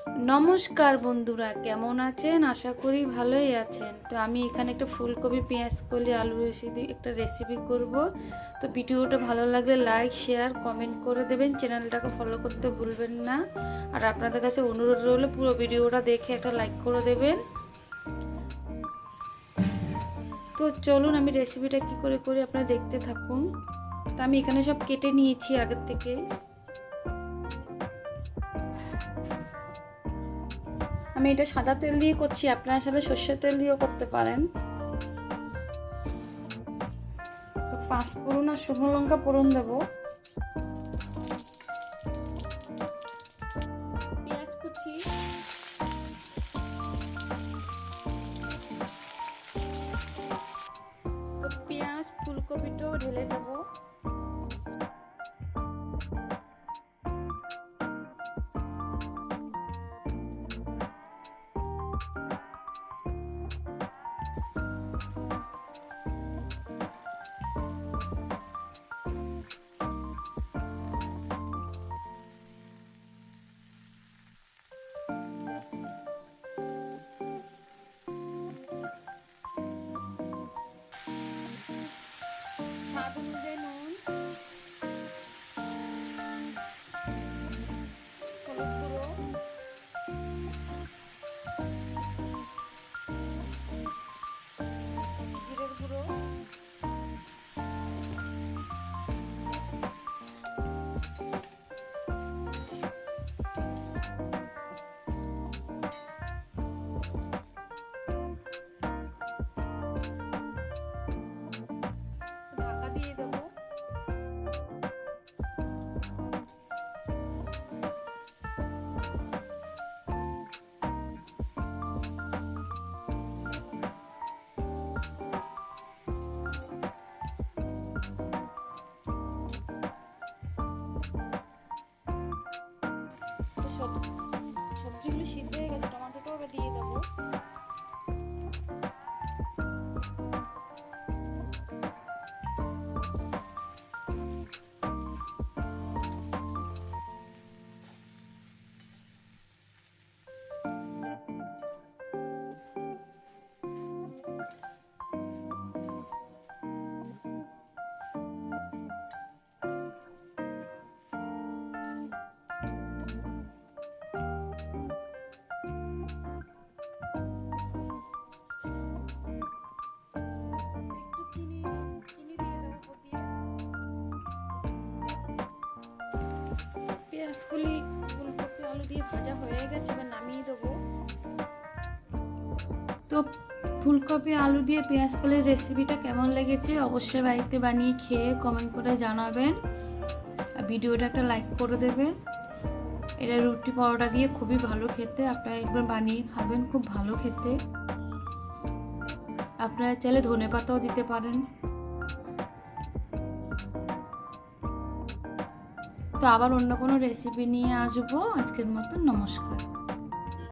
নমস্কার বন্ধুরা, কেমন আছেন? আশা করি ভালোই আছেন। তো আমি এখানে একটা ফুলকপি পেঁয়াজ কলি আলু একটা রেসিপি করব। তো ভিডিওটা ভালো লাগলে লাইক শেয়ার কমেন্ট করে দেবেন, চ্যানেলটাকে ফলো করতে ভুলবেন না। আর আপনাদের কাছে অনুরোধ রইল পুরো ভিডিওটা দেখে একটা লাইক করে দেবেন। তো চলুন আমি রেসিপিটা কি করে করি আপনারা দেখতে থাকুন। তো আমি এখানে সব কেটে নিয়েছি আগের থেকে। আমি এটা সাদা তেল দিয়ে করছি, আপনারা আসলে সর্ষের তেল দিয়েও করতে পারেন। তো 5 ফোড়ন আর শুকনো লঙ্কা ফোড়ন দেবো। পেঁয়াজ কুচি, তো পেঁয়াজ ফুলকপিটাও ঢেলে দেবো। স্বাদ অনুযায়ী নুন, হলুদ গুঁড়ো, জিরের গুঁড়ো, ঢাকা দিয়ে দেবো। সবজিগুলো সিদ্ধ হয়ে গেছে, টমেটোটাও দিয়ে দেবো। পেঁয়াজগুলি ফুলকপি আলু দিয়ে ভাজা হয়ে গেছে, এবার নামিয়ে দেবো। তো ফুলকপি আলু দিয়ে পেঁয়াজ কলির রেসিপিটা কেমন লেগেছে অবশ্যই বাড়িতে বানিয়ে খেয়ে কমেন্ট করে জানাবেন। আর ভিডিওটা একটা লাইক করে দেবেন। এটা রুটি পরোটা দিয়ে খুবই ভালো খেতে, আপনারা একবার বানিয়ে খাবেন, খুব ভালো খেতে। আপনারা চাইলে ধনেপাতাও দিতে পারেন। তো আবার অন্য কোনো রেসিপি নিয়ে আসবো। আজকের মতো নমস্কার।